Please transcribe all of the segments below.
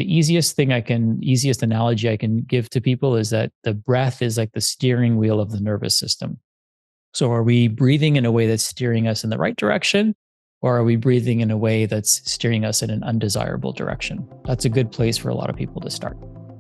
easiest analogy I can give to people is that the breath is like the steering wheel of the nervous system. So are we breathing in a way that's steering us in the right direction? Or are we breathing in a way that's steering us in an undesirable direction? That's a good place for a lot of people to start.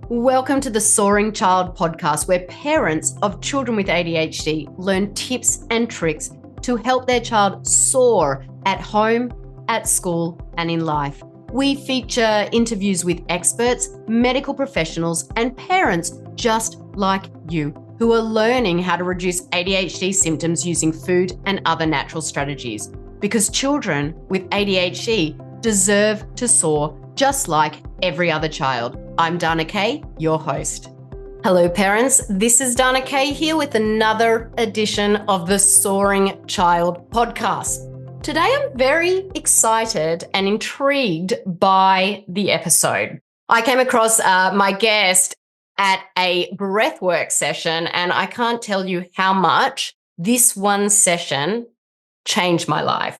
Welcome to the Soaring Child podcast, where parents of children with ADHD learn tips and tricks to help their child soar at home, at school, and in life. We feature interviews with experts, medical professionals, and parents just like you who are learning how to reduce ADHD symptoms using food and other natural strategies. Because children with ADHD deserve to soar just like every other child. I'm Dana Kay, your host. Hello, parents. This is Dana Kay here with another edition of the Soaring Child podcast. Today, I'm very excited and intrigued by the episode. I came across my guest at a breathwork session, and I can't tell you how much this one session changed my life.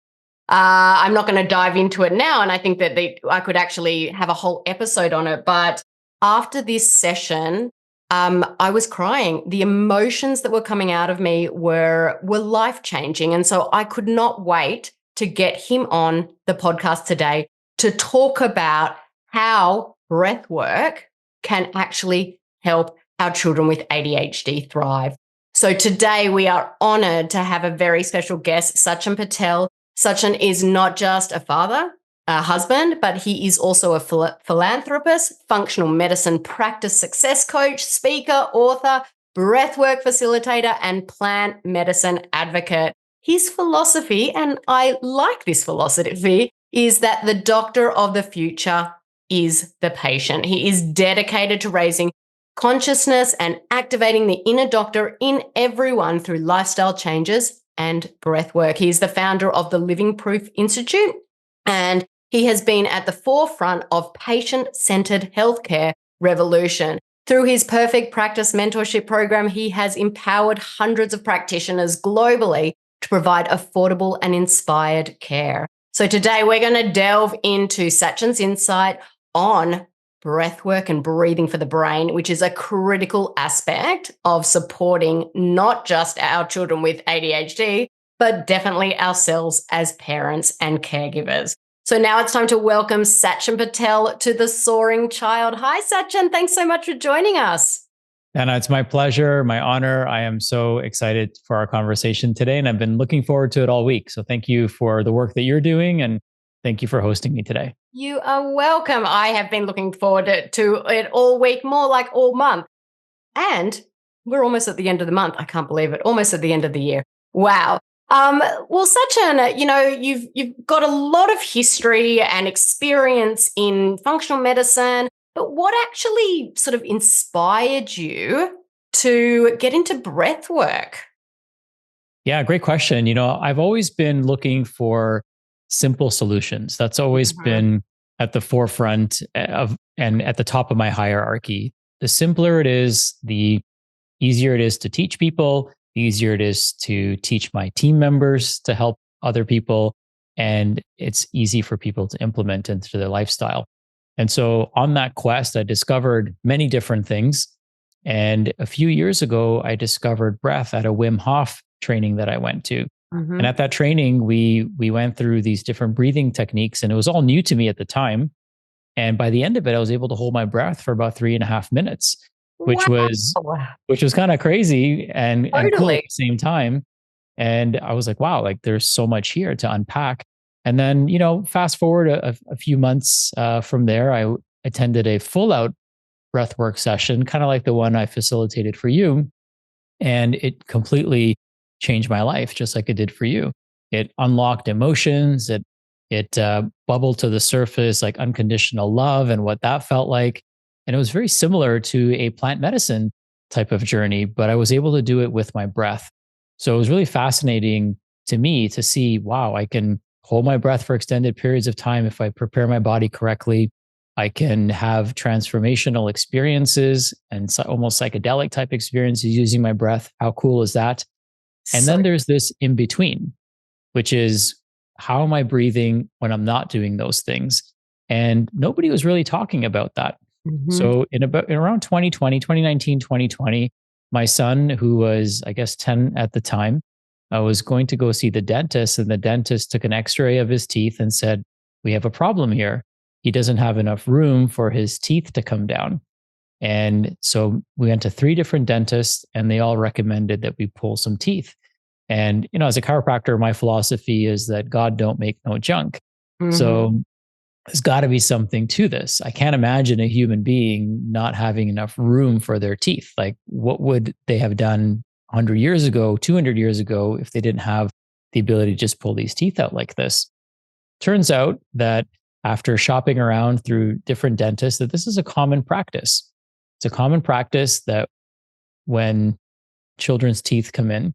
I'm not going to dive into it now, and I think that I could actually have a whole episode on it. But after this session, I was crying. The emotions that were coming out of me were life-changing. And so I could not wait to get him on the podcast today to talk about how breath work can actually help our children with ADHD thrive. So today we are honored to have a very special guest, Sachin Patel. Sachin is not just a father, a husband, but he is also a philanthropist, functional medicine practice success coach, speaker, author, breathwork facilitator, and plant medicine advocate. His philosophy, and I like this philosophy, is that the doctor of the future is the patient. He is dedicated to raising consciousness and activating the inner doctor in everyone through lifestyle changes and breathwork. He is the founder of the Living Proof Institute, and he has been at the forefront of patient-centered healthcare revolution. Through his Perfect Practice mentorship program, he has empowered hundreds of practitioners globally to provide affordable and inspired care. So today we're going to delve into Sachin's insight on breathwork and breathing for the brain, which is a critical aspect of supporting not just our children with ADHD, but definitely ourselves as parents and caregivers. So now it's time to welcome Sachin Patel to the Soaring Child. Hi, Sachin. Thanks so much for joining us. Anna, it's my pleasure, my honor. I am so excited for our conversation today, and I've been looking forward to it all week. So thank you for the work that you're doing, and thank you for hosting me today. You are welcome. I have been looking forward to it all week, more like all month. And we're almost at the end of the month. I can't believe it. Almost at the end of the year. Wow. Well, Sachin, you've got a lot of history and experience in functional medicine. But what actually sort of inspired you to get into breath work? Yeah, great question. I've always been looking for simple solutions. That's always been at the forefront of and at the top of my hierarchy. The simpler it is, the easier it is to teach people, the easier it is to teach my team members to help other people, and it's easy for people to implement into their lifestyle. And so on that quest, I discovered many different things. And a few years ago, I discovered breath at a Wim Hof training that I went to. And at that training, we went through these different breathing techniques, and it was all new to me at the time. And by the end of it, I was able to hold my breath for about 3.5 minutes, which was kind of crazy and cool at the same time. And I was like, wow, like there's so much here to unpack. And then, fast forward a few months from there, I attended a full out breathwork session, kind of like the one I facilitated for you. And it completely changed my life, just like it did for you. It unlocked emotions. It bubbled to the surface, like unconditional love and what that felt like. And it was very similar to a plant medicine type of journey, but I was able to do it with my breath. So it was really fascinating to me to see, wow, I can hold my breath for extended periods of time if I prepare my body correctly. I can have transformational experiences and almost psychedelic type experiences using my breath. How cool is that? And then there's this in between, which is how am I breathing when I'm not doing those things? And nobody was really talking about that. Mm-hmm. So in around 2020, 2019, 2020, my son, who was, I guess, 10 at the time, was going to go see the dentist. And the dentist took an x-ray of his teeth and said, we have a problem here. He doesn't have enough room for his teeth to come down. And so we went to 3 different dentists and they all recommended that we pull some teeth. And, as a chiropractor, my philosophy is that God don't make no junk. Mm-hmm. So there's got to be something to this. I can't imagine a human being not having enough room for their teeth. Like, what would they have done 100 years ago, 200 years ago, if they didn't have the ability to just pull these teeth out like this? Turns out that after shopping around through different dentists, that this is a common practice. It's a common practice that when children's teeth come in,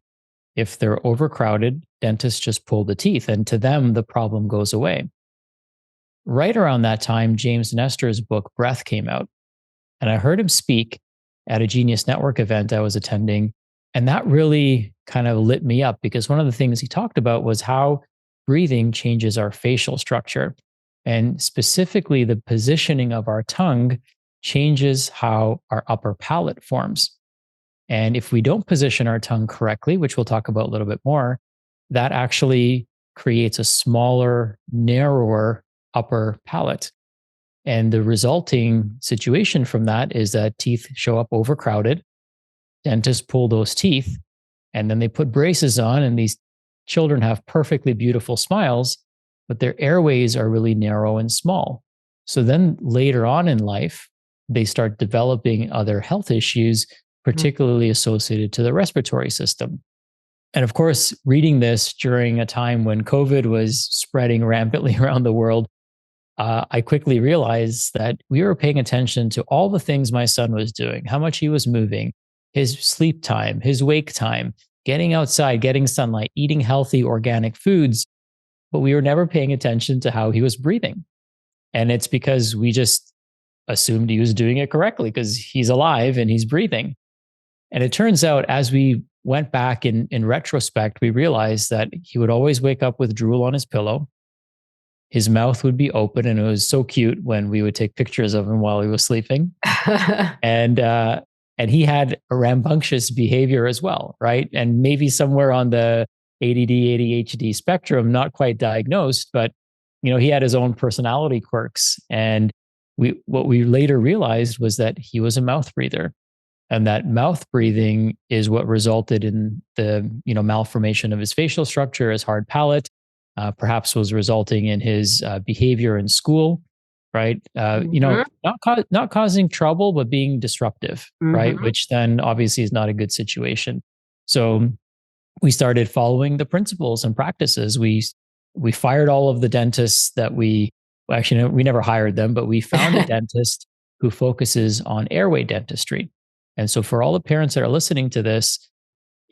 if they're overcrowded, dentists just pull the teeth, and to them, the problem goes away. Right around that time, James Nestor's book, Breath, came out. And I heard him speak at a Genius Network event I was attending. And that really kind of lit me up because one of the things he talked about was how breathing changes our facial structure. And specifically, the positioning of our tongue changes how our upper palate forms. And if we don't position our tongue correctly, which we'll talk about a little bit more, that actually creates a smaller, narrower upper palate. And the resulting situation from that is that teeth show up overcrowded. Dentists pull those teeth and then they put braces on, and these children have perfectly beautiful smiles, but their airways are really narrow and small. So then later on in life, they start developing other health issues, particularly associated to the respiratory system. And of course, reading this during a time when COVID was spreading rampantly around the world, I quickly realized that we were paying attention to all the things my son was doing, how much he was moving, his sleep time, his wake time, getting outside, getting sunlight, eating healthy organic foods. But we were never paying attention to how he was breathing. And it's because we just assumed he was doing it correctly because he's alive and he's breathing. And it turns out, as we went back in retrospect, we realized that he would always wake up with drool on his pillow. His mouth would be open, and it was so cute when we would take pictures of him while he was sleeping. And he had a rambunctious behavior as well, right? And maybe somewhere on the ADD, ADHD spectrum, not quite diagnosed, but he had his own personality quirks. And what we later realized was that he was a mouth breather. And that mouth breathing is what resulted in the malformation of his facial structure, his hard palate, perhaps was resulting in his behavior in school, right? Not causing trouble, but being disruptive, right? Which then obviously is not a good situation. So we started following the principles and practices. We fired all of the dentists that we never hired them, but we found a dentist who focuses on airway dentistry. And so for all the parents that are listening to this,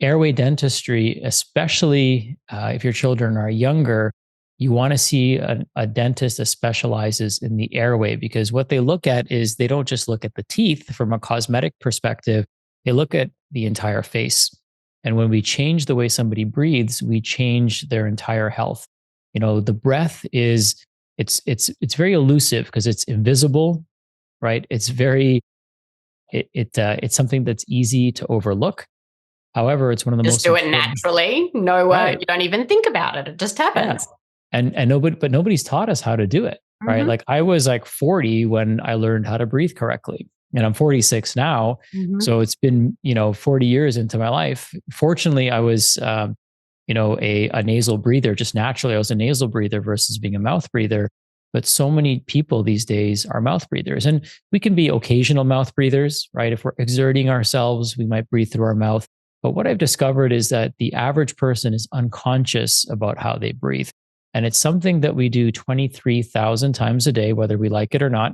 airway dentistry, especially if your children are younger, you want to see a dentist that specializes in the airway, because what they look at is they don't just look at the teeth from a cosmetic perspective, they look at the entire face. And when we change the way somebody breathes, we change their entire health. The breath it's very elusive because it's invisible, right? It's something that's easy to overlook. However, it's one of the just most do it naturally. No, right. You don't even think about it. It just happens. Yeah. And nobody's taught us how to do it, right? Like I was like 40 when I learned how to breathe correctly, and I'm 46 now. So it's been 40 years into my life. Fortunately, I was a nasal breather. Just naturally, I was a nasal breather versus being a mouth breather. But so many people these days are mouth breathers, and we can be occasional mouth breathers, right? If we're exerting ourselves, we might breathe through our mouth. But what I've discovered is that the average person is unconscious about how they breathe. And it's something that we do 23,000 times a day, whether we like it or not.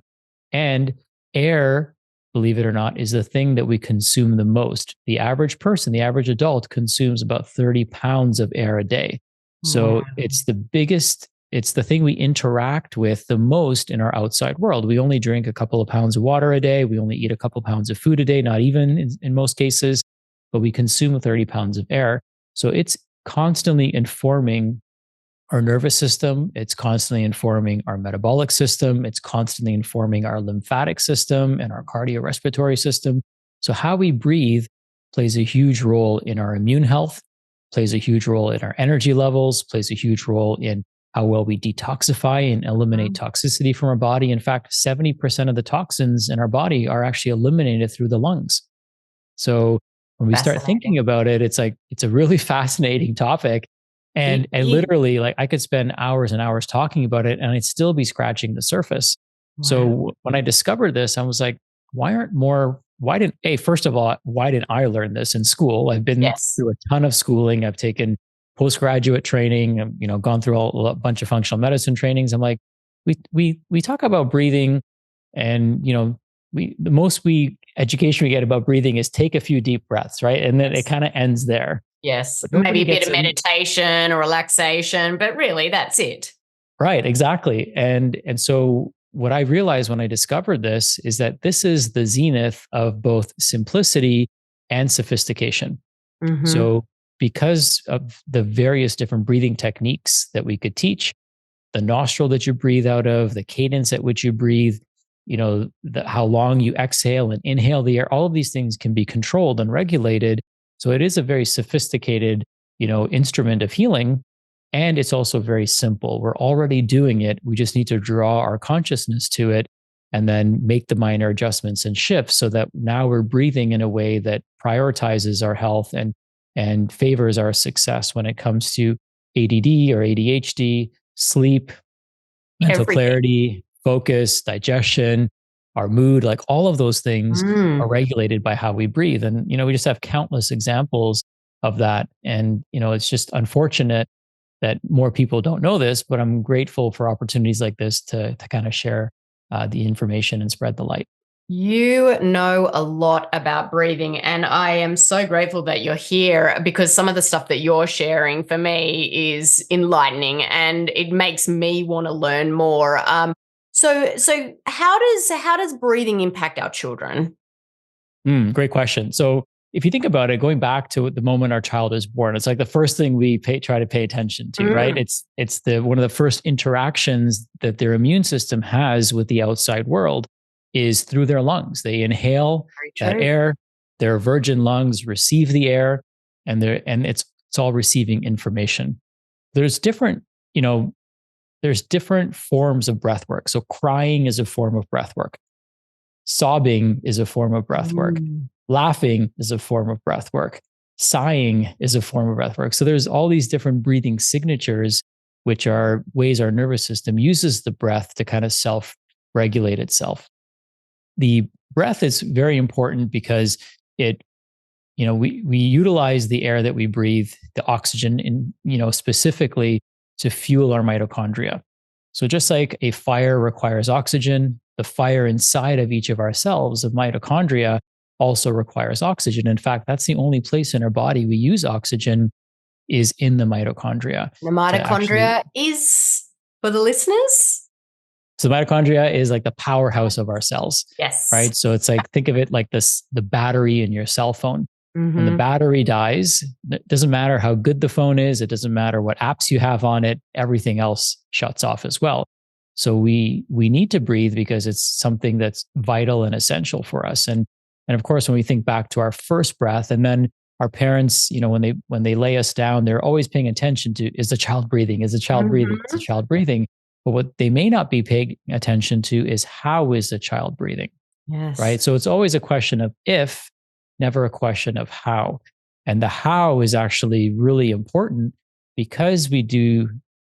And air, believe it or not, is the thing that we consume the most. The average person, the average adult, consumes about 30 pounds of air a day. So it's the thing we interact with the most in our outside world. We only drink a couple of pounds of water a day. We only eat a couple of pounds of food a day, not even in most cases, but we consume 30 pounds of air. So it's constantly informing our nervous system. It's constantly informing our metabolic system. It's constantly informing our lymphatic system and our cardiorespiratory system. So, how we breathe plays a huge role in our immune health, plays a huge role in our energy levels, plays a huge role in how well we detoxify and eliminate toxicity from our body. In fact, 70% of the toxins in our body are actually eliminated through the lungs. So, when we start thinking about it, it's like, it's a really fascinating topic. And literally, like, I could spend hours and hours talking about it and I'd still be scratching the surface. Wow. So when I discovered this, I was like, first of all, why didn't I learn this in school? I've been through a ton of schooling. I've taken postgraduate training, gone through a bunch of functional medicine trainings. I'm like, we talk about breathing, and the most education we get about breathing is take a few deep breaths, right? And then it kind of ends there. Yes. Maybe a bit of meditation or relaxation, but really that's it. Right, exactly. And so what I realized when I discovered this is that this is the zenith of both simplicity and sophistication. Mm-hmm. So because of the various different breathing techniques that we could teach, the nostril that you breathe out of, the cadence at which you breathe, how long you exhale and inhale the air, all of these things can be controlled and regulated. So it is a very sophisticated, instrument of healing. And it's also very simple. We're already doing it. We just need to draw our consciousness to it and then make the minor adjustments and shifts so that now we're breathing in a way that prioritizes our health and favors our success when it comes to ADD or ADHD, sleep, mental clarity, focus, digestion, our mood, like all of those things are regulated by how we breathe. And, we just have countless examples of that. And, it's just unfortunate that more people don't know this, but I'm grateful for opportunities like this to kind of share the information and spread the light. You know a lot about breathing, and I am so grateful that you're here, because some of the stuff that you're sharing for me is enlightening and it makes me want to learn more. So how does breathing impact our children? Great question. So if you think about it, going back to the moment our child is born, it's like the first thing we try to pay attention to, right? It's one of the first interactions that their immune system has with the outside world is through their lungs. They inhale that air, their virgin lungs receive the air, and it's all receiving information. There's different forms of breath work. So crying is a form of breath work. Sobbing is a form of breath work. Laughing is a form of breath work. Sighing is a form of breath work. So there's all these different breathing signatures, which are ways our nervous system uses the breath to kind of self-regulate itself. The breath is very important because we utilize the air that we breathe, the oxygen, specifically to fuel our mitochondria. So just like a fire requires oxygen, the fire inside of each of our cells of mitochondria also requires oxygen. In fact, that's the only place in our body we use oxygen is in the mitochondria. The mitochondria is, for the listeners? So mitochondria is like the powerhouse of our cells. Yes. Right. So it's like, think of it like the battery in your cell phone. When the battery dies, it doesn't matter how good the phone is. It doesn't matter what apps you have on it. Everything else shuts off as well. So we need to breathe because it's something that's vital and essential for us. And of course, when we think back to our first breath, and then our parents, when they lay us down, they're always paying attention to, is the child breathing? Is the child breathing? Is the child breathing? But what they may not be paying attention to is, how is the child breathing? Yes. Right. So it's always a question of if, never a question of how. And the how is actually really important because we do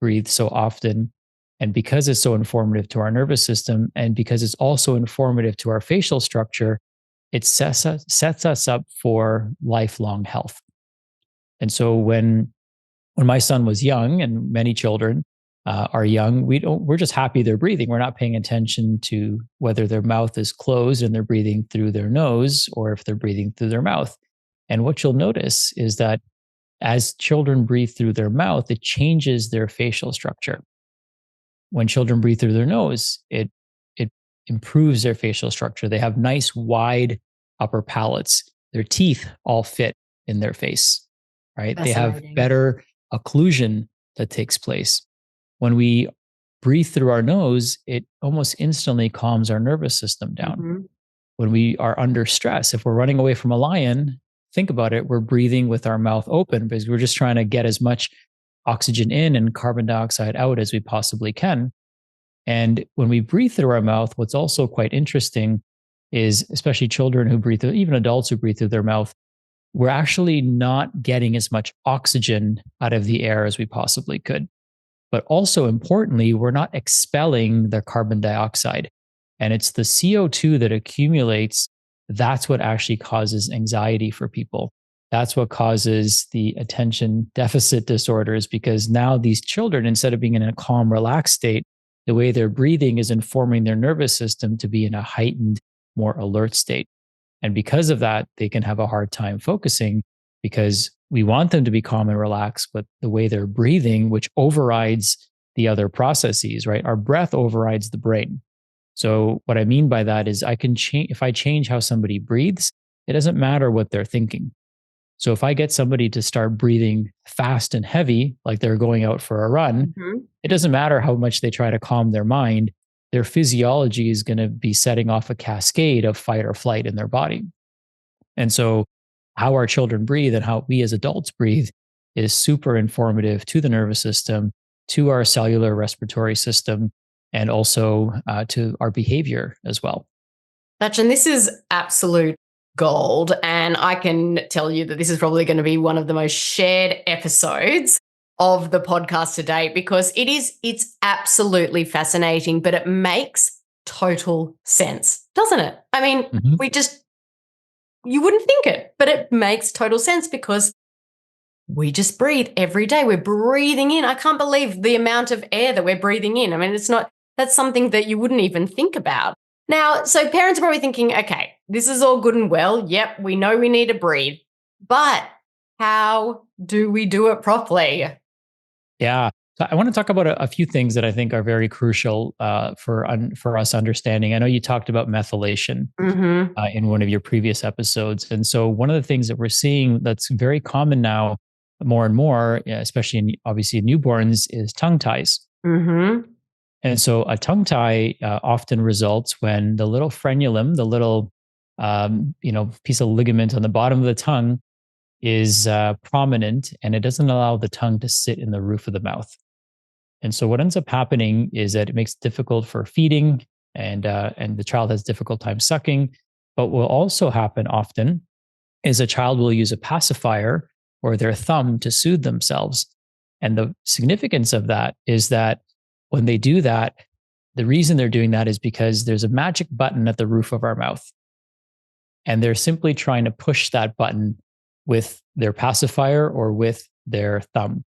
breathe so often, and because it's so informative to our nervous system, and because it's also informative to our facial structure. It sets us up for lifelong health. And so when my son was young, and many children are young, we're just happy they're breathing. We're not paying attention to whether their mouth is closed and they're breathing through their nose, or if they're breathing through their mouth. And what you'll notice is that as children breathe through their mouth, it changes their facial structure. When children breathe through their nose, it improves their facial structure. They have nice, wide upper palates. Their teeth all fit in their face, right? They have better occlusion that takes place. When we breathe through our nose, it almost instantly calms our nervous system down. Mm-hmm. When we are under stress, if we're running away from a lion, think about it, we're breathing with our mouth open because we're just trying to get as much oxygen in and carbon dioxide out as we possibly can. And when we breathe through our mouth, what's also quite interesting is, especially children who breathe through, even adults who breathe through their mouth, we're actually not getting as much oxygen out of the air as we possibly could. But also importantly, we're not expelling the carbon dioxide. And it's the CO2 that accumulates. That's what actually causes anxiety for people. That's what causes the attention deficit disorders, because now these children, instead of being in a calm, relaxed state, the way they're breathing is informing their nervous system to be in a heightened, more alert state. And because of that, they can have a hard time focusing because we want them to be calm and relaxed, but the way they're breathing, which overrides the other processes, right? Our breath overrides the brain. So what I mean by that is I can change, if I change how somebody breathes, it doesn't matter what they're thinking. So if I get somebody to start breathing fast and heavy, like they're going out for a run, it doesn't matter how much they try to calm their mind, their physiology is going to be setting off a cascade of fight or flight in their body. And so how our children breathe and how we as adults breathe is super informative to the nervous system, to our cellular respiratory system, and also to our behavior as well. Sachin, this is absolute gold. And I can tell you that this is probably going to be one of the most shared episodes of the podcast to date, because it's absolutely fascinating, but it makes total sense, doesn't it? I mean, you wouldn't think it, but it makes total sense because we just breathe every day. We're breathing in. I can't believe the amount of air that we're breathing in. I mean, that's something that you wouldn't even think about. Now, so parents are probably thinking, okay, this is all good and well. Yep, we know we need to breathe, but how do we do it properly? Yeah. So I want to talk about a few things that I think are very crucial for us understanding. I know you talked about methylation in one of your previous episodes. And so one of the things that we're seeing that's very common now, more and more, especially obviously in newborns, is tongue ties. And so a tongue tie often results when the little frenulum, the little piece of ligament on the bottom of the tongue, is prominent, and it doesn't allow the tongue to sit in the roof of the mouth. And so what ends up happening is that it makes it difficult for feeding, and the child has difficult time sucking. But what will also happen often is a child will use a pacifier or their thumb to soothe themselves. And the significance of that is that when they do that, the reason they're doing that is because there's a magic button at the roof of our mouth. And they're simply trying to push that button with their pacifier or with their thumb.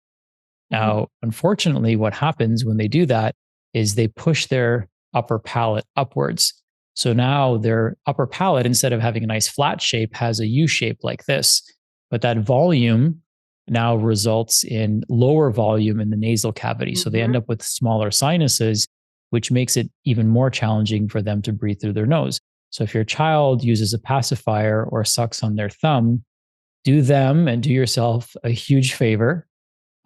Now, unfortunately, what happens when they do that is they push their upper palate upwards. So now their upper palate, instead of having a nice flat shape, has a U shape like this. But that volume now results in lower volume in the nasal cavity. So they end up with smaller sinuses, which makes it even more challenging for them to breathe through their nose. So if your child uses a pacifier or sucks on their thumb, do them and do yourself a huge favor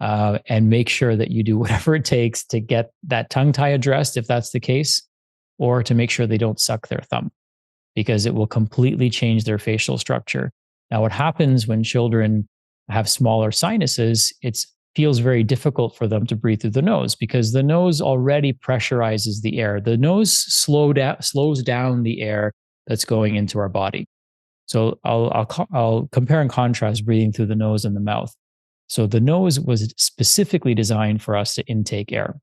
and make sure that you do whatever it takes to get that tongue tie addressed, if that's the case, or to make sure they don't suck their thumb, because it will completely change their facial structure. Now, what happens when children have smaller sinuses, it feels very difficult for them to breathe through the nose because the nose already pressurizes the air. The nose slows down the air that's going into our body. So I'll compare and contrast breathing through the nose and the mouth. So the nose was specifically designed for us to intake air.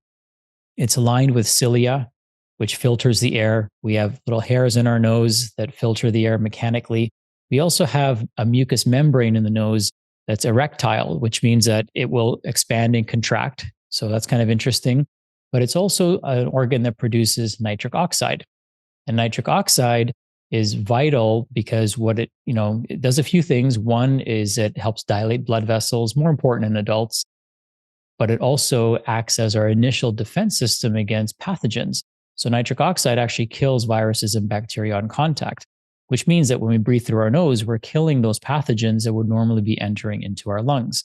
It's aligned with cilia, which filters the air. We have little hairs in our nose that filter the air mechanically. We also have a mucous membrane in the nose that's erectile, which means that it will expand and contract. So that's kind of interesting. But it's also an organ that produces nitric oxide. And nitric oxide is vital because it does a few things. One is it helps dilate blood vessels, more important in adults, but it also acts as our initial defense system against pathogens. So nitric oxide actually kills viruses and bacteria on contact, which means that when we breathe through our nose, we're killing those pathogens that would normally be entering into our lungs.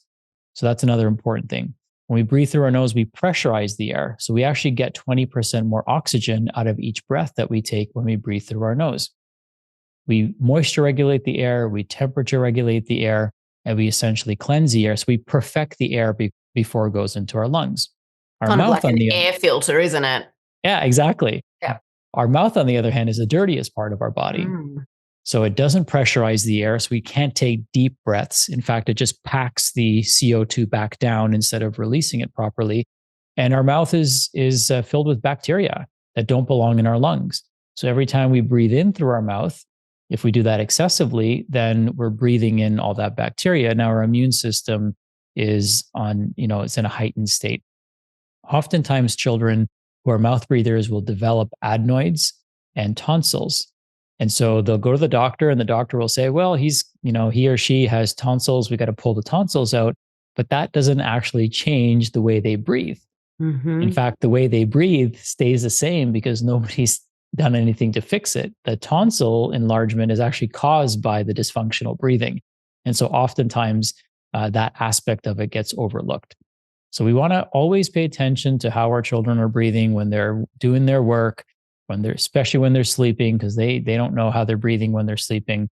So that's another important thing. When we breathe through our nose, we pressurize the air. So we actually get 20% more oxygen out of each breath that we take when we breathe through our nose. We moisture regulate the air, we temperature regulate the air, and we essentially cleanse the air. So we perfect the air before it goes into our lungs. Our Kind of mouth like on an the air filter, isn't it? Yeah, exactly. Yeah. Our mouth, on the other hand, is the dirtiest part of our body. So it doesn't pressurize the air, so we can't take deep breaths. In fact, it just packs the CO2 back down instead of releasing it properly. And our mouth is filled with bacteria that don't belong in our lungs. So every time we breathe in through our mouth, if we do that excessively, then we're breathing in all that bacteria. Now our immune system is it's in a heightened state. Oftentimes, children who are mouth breathers will develop adenoids and tonsils. And so they'll go to the doctor and the doctor will say, well, he or she has tonsils. We got to pull the tonsils out. But that doesn't actually change the way they breathe. In fact, the way they breathe stays the same because nobody's done anything to fix it. The tonsil enlargement is actually caused by the dysfunctional breathing. And so oftentimes that aspect of it gets overlooked. So we want to always pay attention to how our children are breathing when they're doing their work, especially when they're sleeping, because they don't know how they're breathing when they're sleeping.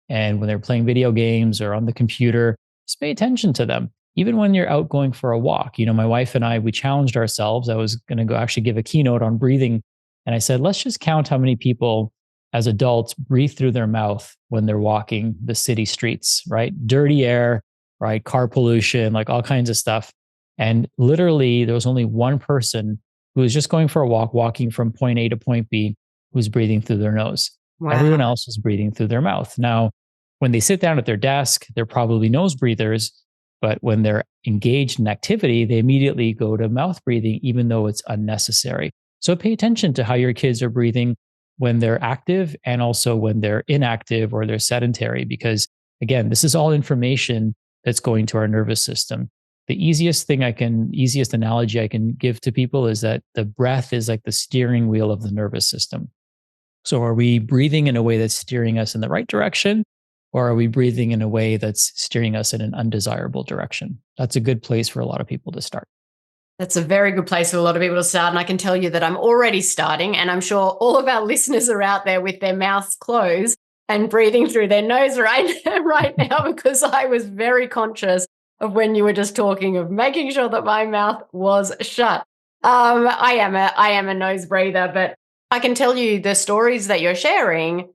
And when they're playing video games or on the computer, just pay attention to them. Even when you're out going for a walk, my wife and I, we challenged ourselves. I was going to go actually give a keynote on breathing. And I said, let's just count how many people as adults breathe through their mouth when they're walking the city streets, right? Dirty air, right? Car pollution, like all kinds of stuff. And literally, there was only one person who was just going for a walk, walking from point A to point B, who's breathing through their nose. Wow. Everyone else is breathing through their mouth. Now, when they sit down at their desk, they're probably nose breathers, but when they're engaged in activity, they immediately go to mouth breathing, even though it's unnecessary. So pay attention to how your kids are breathing when they're active and also when they're inactive or they're sedentary, because again, this is all information that's going to our nervous system. The easiest analogy I can give to people is that the breath is like the steering wheel of the nervous system. So are we breathing in a way that's steering us in the right direction, or are we breathing in a way that's steering us in an undesirable direction? That's a good place for a lot of people to start. That's a very good place for a lot of people to start. And I can tell you that I'm already starting, and I'm sure all of our listeners are out there with their mouths closed and breathing through their nose right now, because I was very conscious of when you were just talking of making sure that my mouth was shut. I am a nose breather, but I can tell you the stories that you're sharing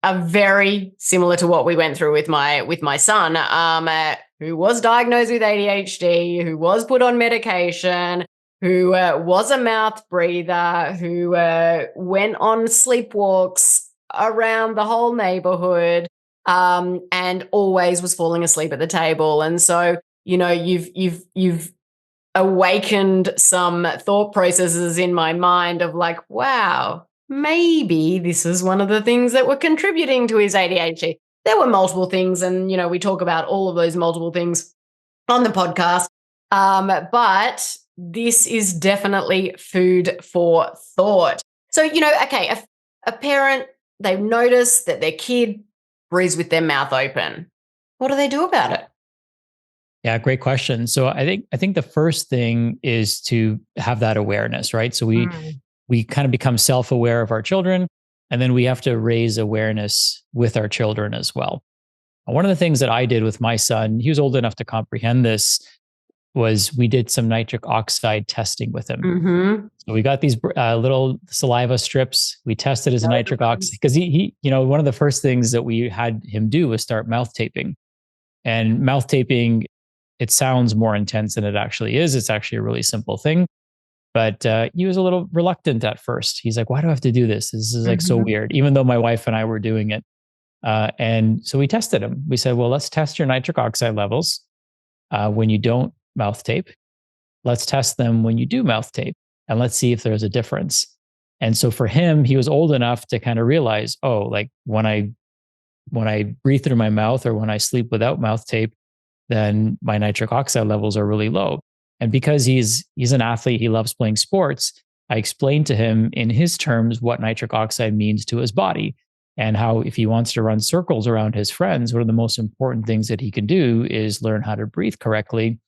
are very similar to what we went through with my son, who was diagnosed with ADHD, who was put on medication, who was a mouth breather, who went on sleepwalks around the whole neighborhood, and always was falling asleep at the table. And so, you've awakened some thought processes in my mind of like, wow, maybe this is one of the things that were contributing to his ADHD. There were multiple things, and, we talk about all of those multiple things on the podcast. But this is definitely food for thought. So, okay, a parent, they've noticed that their kid breathes with their mouth open. What do they do about it? Yeah, great question. So I think the first thing is to have that awareness, right? So we kind of become self-aware of our children, and then we have to raise awareness with our children as well. One of the things that I did with my son, he was old enough to comprehend this, was we did some nitric oxide testing with him. So we got these little saliva strips. We tested his nitric oxide because he, one of the first things that we had him do was start mouth taping. And mouth taping, it sounds more intense than it actually is. It's actually a really simple thing. But he was a little reluctant at first. He's like, why do I have to do this? This is like so weird, even though my wife and I were doing it. And so we tested him. We said, well, let's test your nitric oxide levels when you don't mouth tape. Let's test them when you do mouth tape, and let's see if there's a difference. And so for him, he was old enough to kind of realize, oh, like when I breathe through my mouth or when I sleep without mouth tape, then my nitric oxide levels are really low. And because he's an athlete, he loves playing sports, I explained to him in his terms what nitric oxide means to his body, and how if he wants to run circles around his friends, one of the most important things that he can do is learn how to breathe correctly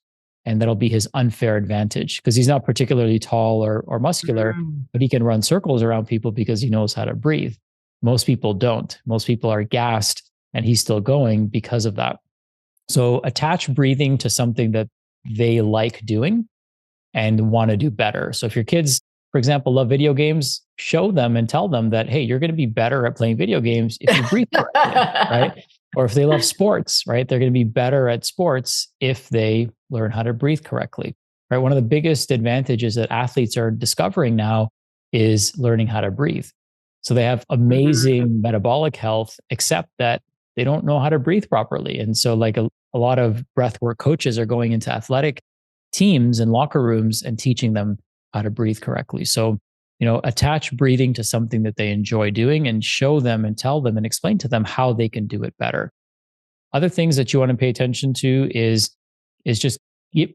And that'll be his unfair advantage because he's not particularly tall or muscular, but he can run circles around people because he knows how to breathe. Most people don't. Most people are gassed and he's still going because of that. So attach breathing to something that they like doing and want to do better. So if your kids, for example, love video games, show them and tell them that, hey, you're going to be better at playing video games if you breathe correctly, right? Or if they love sports, right? They're going to be better at sports if they learn how to breathe correctly, right? One of the biggest advantages that athletes are discovering now is learning how to breathe. So they have amazing metabolic health, except that they don't know how to breathe properly. And so like a lot of breathwork coaches are going into athletic teams and locker rooms and teaching them how to breathe correctly. So, attach breathing to something that they enjoy doing and show them and tell them and explain to them how they can do it better. Other things that you want to pay attention to is just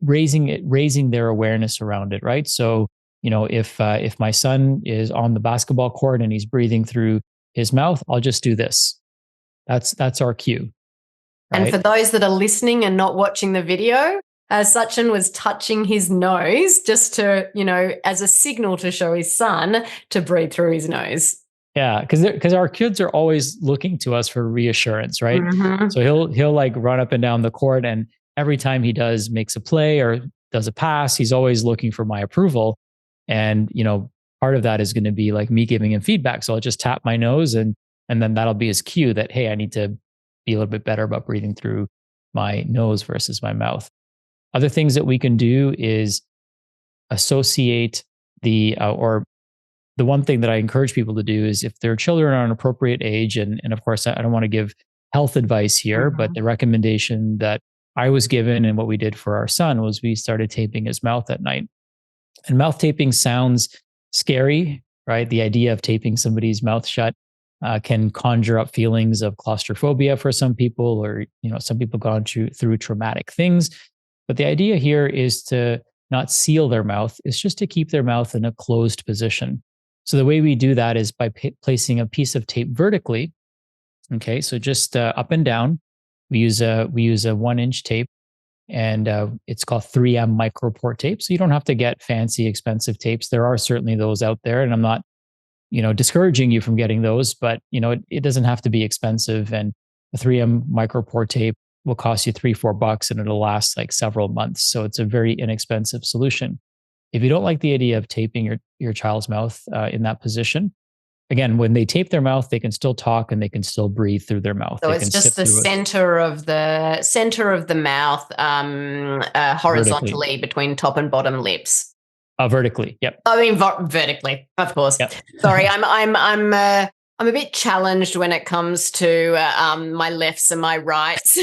raising their awareness around it, right? So, if my son is on the basketball court and he's breathing through his mouth, I'll just do this. That's our cue. Right? And for those that are listening and not watching the video, Sachin was touching his nose just to, as a signal to show his son to breathe through his nose. Yeah, because our kids are always looking to us for reassurance, right? So he'll like run up and down the court, and every time he makes a play or does a pass, he's always looking for my approval. And part of that is going to be like me giving him feedback. So I'll just tap my nose, and then that'll be his cue that, hey, I need to be a little bit better about breathing through my nose versus my mouth. Other things that we can do is associate the one thing that I encourage people to do is if their children are an appropriate age, and of course, I don't want to give health advice here, but the recommendation that I was given and what we did for our son was we started taping his mouth at night. And mouth taping sounds scary, right? The idea of taping somebody's mouth shut can conjure up feelings of claustrophobia for some people, or some people gone through traumatic things. But the idea here is to not seal their mouth, it's just to keep their mouth in a closed position. So the way we do that is by placing a piece of tape vertically. Okay, so just up and down. We use a 1-inch tape, and it's called 3M microport tape. So you don't have to get fancy, expensive tapes. There are certainly those out there, and I'm not, discouraging you from getting those, but it doesn't have to be expensive. And the 3M microport tape will cost you $3-4 and it'll last like several months. So it's a very inexpensive solution. If you don't like the idea of taping your child's mouth in that position, again, when they tape their mouth, they can still talk and they can still breathe through their mouth. So it's just the center of the mouth, horizontally between top and bottom lips. Vertically, yep. I mean vertically, of course. Yep. Sorry, I'm a bit challenged when it comes to my lefts and my rights.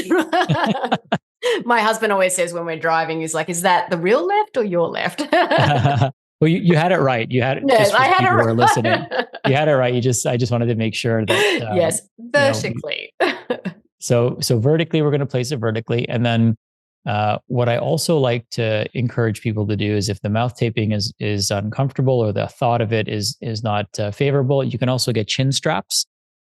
My husband always says when we're driving, he's like, "Is that the real left or your left?" Well, you had it right. You had it. Yes, I had it right. Who are listening, you had it right. I just wanted to make sure that yes, vertically. So vertically, we're going to place it vertically, and then what I also like to encourage people to do is if the mouth taping is uncomfortable or the thought of it is not favorable, you can also get chin straps.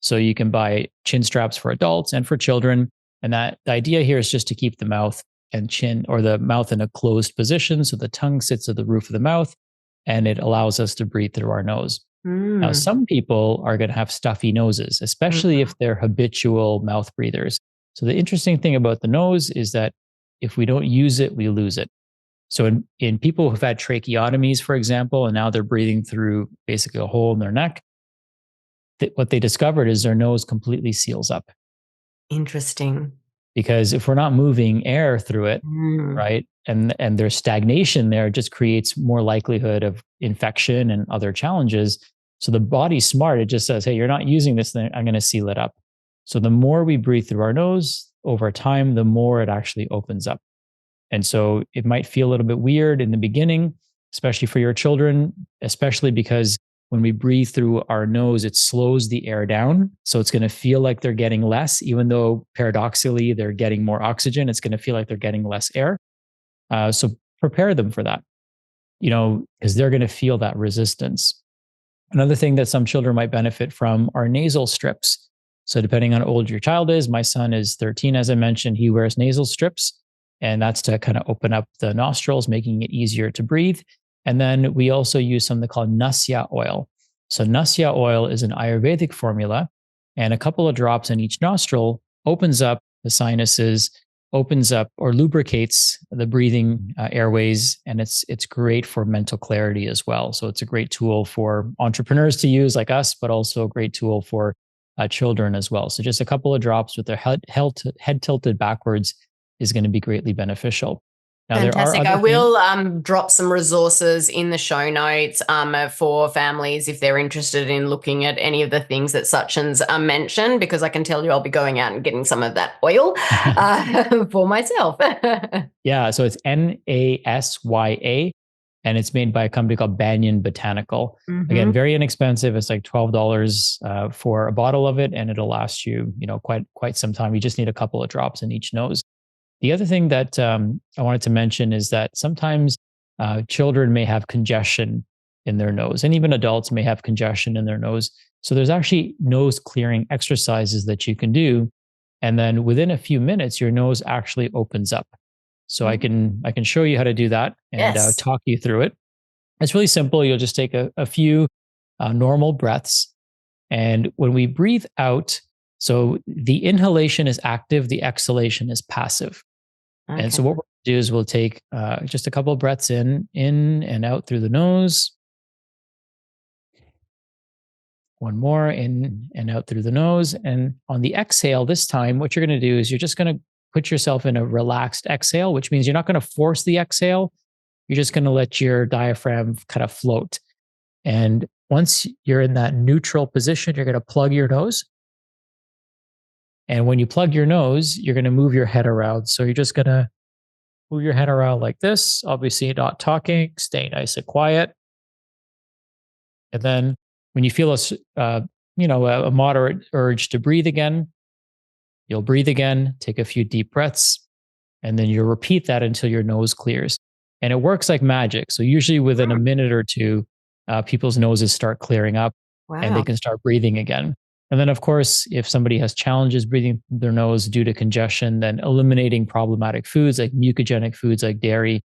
So you can buy chin straps for adults and for children. And the idea here is just to keep the mouth and chin or the mouth in a closed position. So the tongue sits at the roof of the mouth and it allows us to breathe through our nose. Now, some people are going to have stuffy noses, especially if they're habitual mouth breathers. So the interesting thing about the nose is that if we don't use it, we lose it. So in people who've had tracheotomies, for example, and now they're breathing through basically a hole in their neck, what they discovered is their nose completely seals up. Interesting. Because if we're not moving air through it, right, and there's stagnation there, it just creates more likelihood of infection and other challenges. So the body's smart. It just says, hey, you're not using this thing. I'm going to seal it up. So the more we breathe through our nose, over time, the more it actually opens up. And so it might feel a little bit weird in the beginning, especially for your children, especially because when we breathe through our nose, it slows the air down. So it's going to feel like they're getting less, even though paradoxically they're getting more oxygen. It's going to feel like they're getting less air. So prepare them for that, because they're going to feel that resistance. Another thing that some children might benefit from are nasal strips. So depending on how old your child is, my son is 13, as I mentioned, he wears nasal strips. And that's to kind of open up the nostrils, making it easier to breathe. And then we also use something called Nasya oil. So Nasya oil is an Ayurvedic formula, and a couple of drops in each nostril opens up the sinuses, opens up or lubricates the breathing airways, and it's great for mental clarity as well. So it's a great tool for entrepreneurs to use like us, but also a great tool for children as well. So just a couple of drops with their head tilted backwards is going to be greatly beneficial. Now, Fantastic. I will drop some resources in the show notes for families if they're interested in looking at any of the things that Sachin's mentioned, because I can tell you I'll be going out and getting some of that oil for myself. Yeah, so it's Nasya, and it's made by a company called Banyan Botanical. Mm-hmm. Again, very inexpensive. It's like $12 for a bottle of it, and it'll last you, quite some time. You just need a couple of drops in each nose. The other thing that I wanted to mention is that sometimes children may have congestion in their nose, and even adults may have congestion in their nose. So there's actually nose clearing exercises that you can do, and then within a few minutes, your nose actually opens up. So I can show you how to do that and talk you through it. It's really simple. You'll just take a few normal breaths, and when we breathe out, so the inhalation is active, the exhalation is passive. Okay. And so what we'll do is we'll take just a couple of breaths in and out through the nose. One more, in and out through the nose. And on the exhale this time, what you're going to do is you're just going to put yourself in a relaxed exhale, which means you're not going to force the exhale. You're just going to let your diaphragm kind of float. And once you're in that neutral position, you're going to plug your nose. And when you plug your nose, you're going to move your head around. So you're just going to move your head around like this, obviously not talking, stay nice and quiet. And then when you feel a moderate urge to breathe again, you'll breathe again, take a few deep breaths, and then you'll repeat that until your nose clears. And it works like magic. So usually within a minute or two, people's noses start clearing up and they can start breathing again. And then, of course, if somebody has challenges breathing their nose due to congestion, then eliminating problematic foods like mucogenic foods like dairy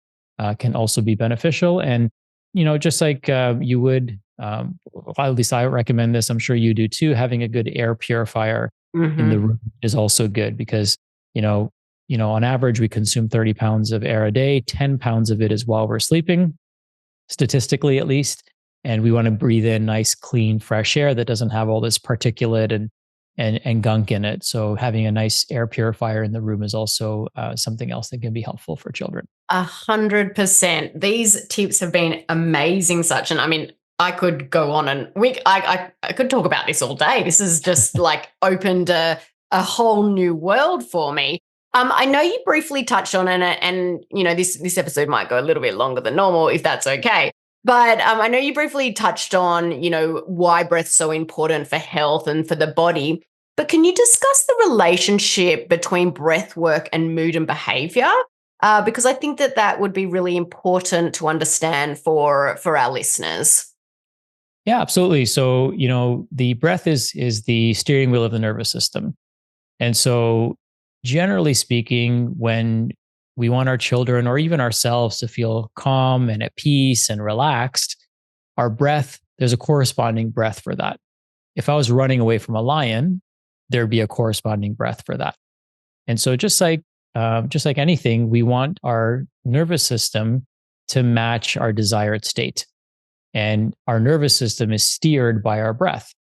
can also be beneficial. And, just like you would, at least I recommend this, I'm sure you do too, having a good air purifier in the room is also good because, on average, we consume 30 pounds of air a day, 10 pounds of it is while we're sleeping, statistically at least. And we want to breathe in nice, clean, fresh air that doesn't have all this particulate and gunk in it. So having a nice air purifier in the room is also something else that can be helpful for children. 100%. These tips have been amazing, Sachin. I mean, I could go on and I could talk about this all day. This has just like opened a whole new world for me. I know you briefly touched on it, and this episode might go a little bit longer than normal, if that's okay. But I know you briefly touched on, why breath's so important for health and for the body. But can you discuss the relationship between breath work and mood and behavior? Because I think that would be really important to understand for our listeners. Yeah, absolutely. So, the breath is the steering wheel of the nervous system. And so generally speaking, when we want our children or even ourselves to feel calm and at peace and relaxed, our breath, there's a corresponding breath for that. If I was running away from a lion, there'd be a corresponding breath for that. And so just like anything, we want our nervous system to match our desired state. And our nervous system is steered by our breath.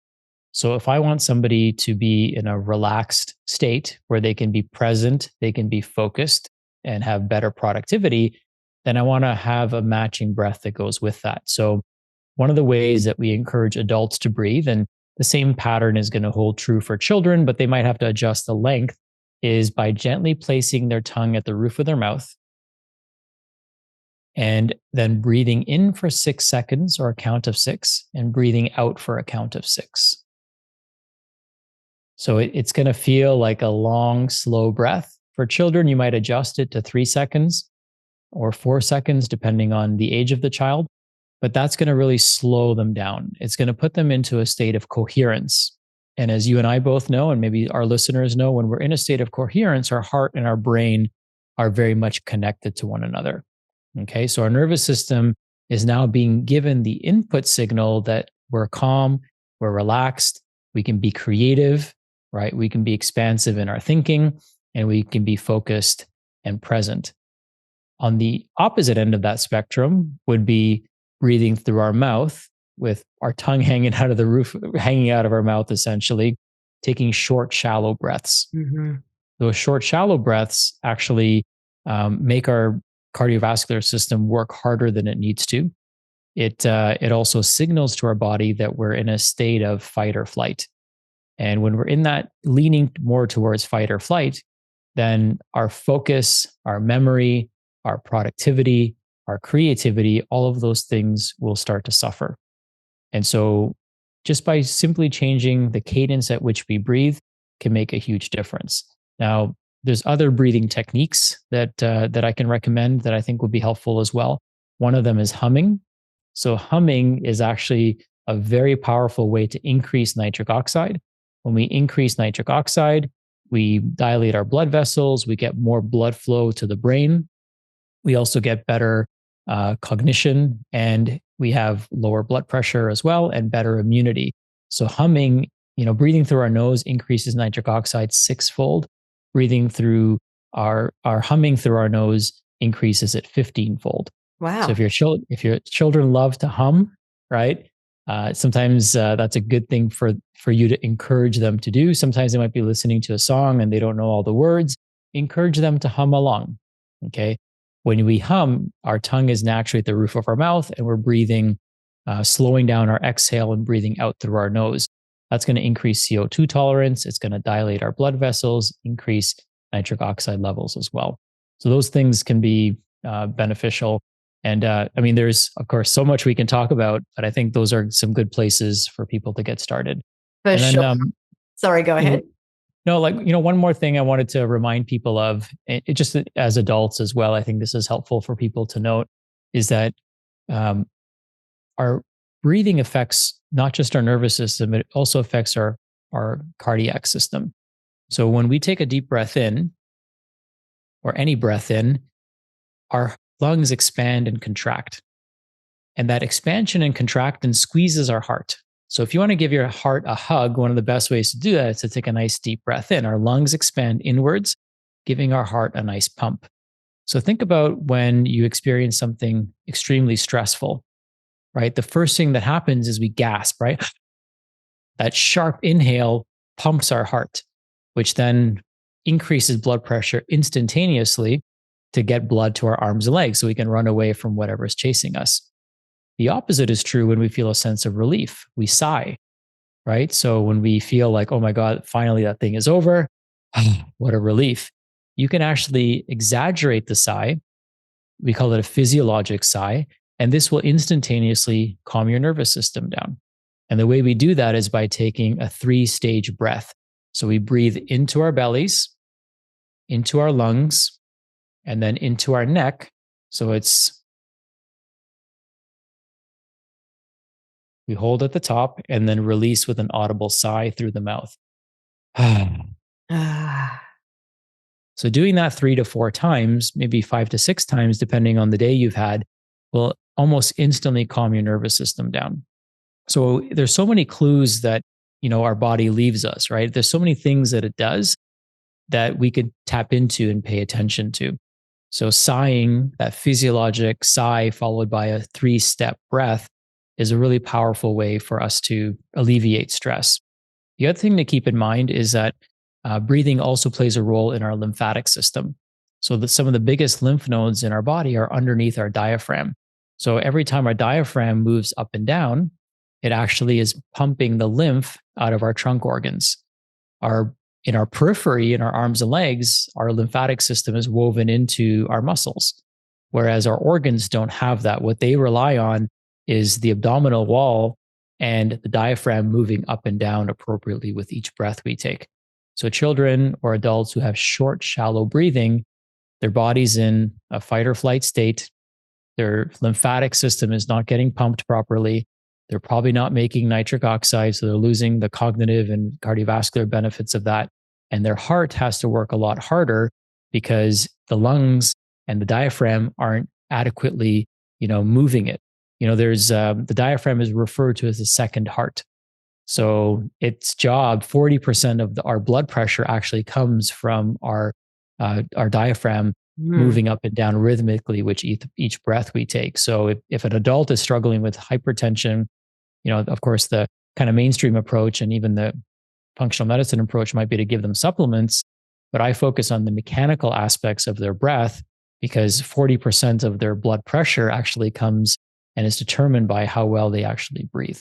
So if I want somebody to be in a relaxed state where they can be present, they can be focused, and have better productivity, then I want to have a matching breath that goes with that. So one of the ways that we encourage adults to breathe, and the same pattern is going to hold true for children, but they might have to adjust the length, is by gently placing their tongue at the roof of their mouth and then breathing in for 6 seconds or a count of 6 and breathing out for a count of 6. So it's going to feel like a long, slow breath. For children, you might adjust it to 3 seconds or 4 seconds, depending on the age of the child. But that's going to really slow them down. It's going to put them into a state of coherence. And as you and I both know, and maybe our listeners know, when we're in a state of coherence, our heart and our brain are very much connected to one another. Okay. So our nervous system is now being given the input signal that we're calm, we're relaxed, we can be creative, right? We can be expansive in our thinking, and we can be focused and present. On the opposite end of that spectrum would be breathing through our mouth with our tongue hanging out of the roof, hanging out of our mouth, essentially, taking short, shallow breaths. Mm-hmm. Those short, shallow breaths actually make our cardiovascular system work harder than it needs to. It also signals to our body that we're in a state of fight or flight. And when we're in that leaning more towards fight or flight, then our focus, our memory, our productivity, our creativity, all of those things will start to suffer. And so just by simply changing the cadence at which we breathe can make a huge difference. Now, there's other breathing techniques that I can recommend that I think would be helpful as well. One of them is humming. So humming is actually a very powerful way to increase nitric oxide. When we increase nitric oxide, we dilate our blood vessels, we get more blood flow to the brain. We also get better cognition, and we have lower blood pressure as well and better immunity. So humming, breathing through our nose increases nitric oxide sixfold. Breathing through our humming through our nose increases it 15-fold. Wow. So if your children love to hum, right? Sometimes that's a good thing for you to encourage them to do. Sometimes they might be listening to a song and they don't know all the words. Encourage them to hum along. Okay. When we hum, our tongue is naturally at the roof of our mouth, and we're breathing, slowing down our exhale and breathing out through our nose. That's going to increase CO2 tolerance. It's going to dilate our blood vessels, increase nitric oxide levels as well. So those things can be beneficial. And there's, of course, so much we can talk about, but I think those are some good places for people to get started. For sure. Sorry, go ahead. One more thing I wanted to remind people of, it just as adults as well, I think this is helpful for people to note, is that our breathing affects not just our nervous system, it also affects our cardiac system. So when we take a deep breath in, or any breath in, our lungs expand and contract. And that expansion and contraction squeezes our heart. So if you want to give your heart a hug, one of the best ways to do that is to take a nice deep breath in. Our lungs expand inwards, giving our heart a nice pump. So think about when you experience something extremely stressful, right? The first thing that happens is we gasp, right? That sharp inhale pumps our heart, which then increases blood pressure instantaneously to get blood to our arms and legs so we can run away from whatever's chasing us. The opposite is true when we feel a sense of relief. We sigh, right? So when we feel like, oh my God, finally that thing is over, what a relief. You can actually exaggerate the sigh. We call it a physiologic sigh. And this will instantaneously calm your nervous system down. And the way we do that is by taking a 3-stage breath. So we breathe into our bellies, into our lungs, and then into our neck. So we hold at the top and then release with an audible sigh through the mouth. So doing that 3 to 4 times, maybe 5 to 6 times, depending on the day you've had, will almost instantly calm your nervous system down. So there's so many clues that, our body leaves us, right? There's so many things that it does that we could tap into and pay attention to. So sighing, that physiologic sigh followed by a 3-step breath, is a really powerful way for us to alleviate stress. The other thing to keep in mind is that breathing also plays a role in our lymphatic system. So that some of the biggest lymph nodes in our body are underneath our diaphragm. So every time our diaphragm moves up and down, it actually is pumping the lymph out of our trunk organs. In our periphery, in our arms and legs, our lymphatic system is woven into our muscles, whereas our organs don't have that. What they rely on is the abdominal wall and the diaphragm moving up and down appropriately with each breath we take. So children or adults who have short, shallow breathing, their body's in a fight or flight state. Their lymphatic system is not getting pumped properly. They're probably not making nitric oxide, so they're losing the cognitive and cardiovascular benefits of that. And their heart has to work a lot harder because the lungs and the diaphragm aren't adequately, moving it. There's the diaphragm is referred to as the second heart. So its job, 40% of our blood pressure actually comes from our diaphragm moving up and down rhythmically, which each breath we take. So if an adult is struggling with hypertension, of course, the kind of mainstream approach and even the functional medicine approach might be to give them supplements, but I focus on the mechanical aspects of their breath because 40% of their blood pressure actually comes and is determined by how well they actually breathe.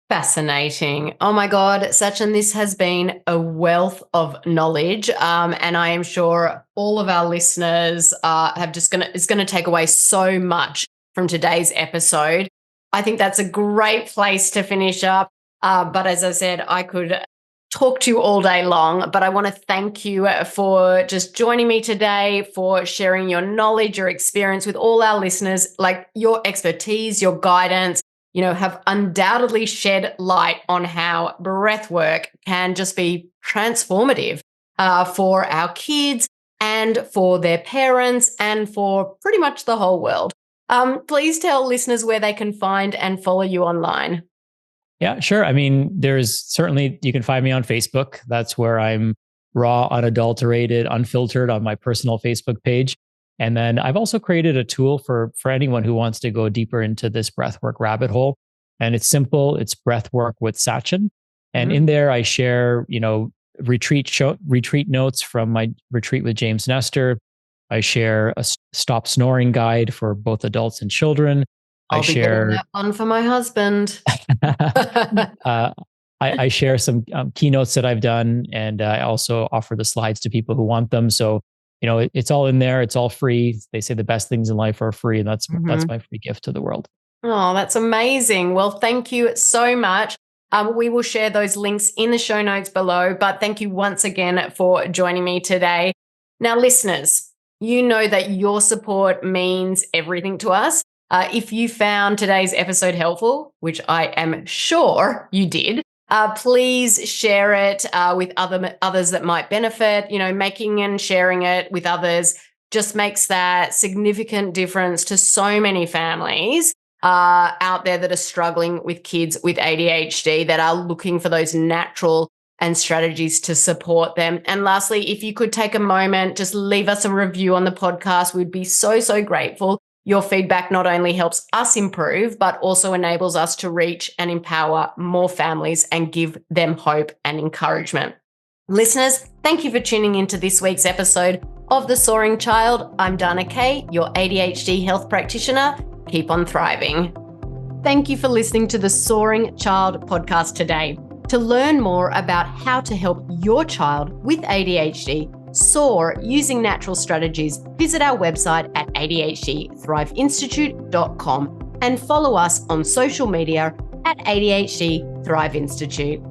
Fascinating. Oh my God, Sachin, this has been a wealth of knowledge. And I am sure all of our listeners is going to take away so much from today's episode. I think that's a great place to finish up. But as I said, I could talk to you all day long, but I want to thank you for just joining me today, for sharing your knowledge, your experience with all our listeners, like your expertise, your guidance, have undoubtedly shed light on how breath work can just be transformative for our kids and for their parents and for pretty much the whole world. Please tell listeners where they can find and follow you online. Yeah, sure. I mean, you can find me on Facebook. That's where I'm raw, unadulterated, unfiltered on my personal Facebook page. And then I've also created a tool for anyone who wants to go deeper into this breathwork rabbit hole. And it's simple. It's Breathwork with Sachin. And in there, I share, retreat notes from my retreat with James Nestor. I share a stop snoring guide for both adults and children. I'll be getting that one for my husband. I share some keynotes that I've done, and I also offer the slides to people who want them. So, it's all in there. It's all free. They say the best things in life are free, and that's my free gift to the world. Oh, that's amazing. Well, thank you so much. We will share those links in the show notes below, but thank you once again for joining me today. Now, listeners, you know that your support means everything to us. If you found today's episode helpful, which I am sure you did, please share it with others that might benefit. Making and sharing it with others just makes that significant difference to so many families out there that are struggling with kids with ADHD, that are looking for those natural and strategies to support them. And lastly, if you could take a moment, just leave us a review on the podcast. We'd be so, so grateful. Your feedback not only helps us improve, but also enables us to reach and empower more families and give them hope and encouragement. Listeners, thank you for tuning into this week's episode of The Soaring Child. I'm Dana Kay, your ADHD health practitioner. Keep on thriving. Thank you for listening to the Soaring Child podcast today. To learn more about how to help your child with ADHD soar using natural strategies, visit our website at ADHDthriveinstitute.com and follow us on social media at ADHD Thrive Institute.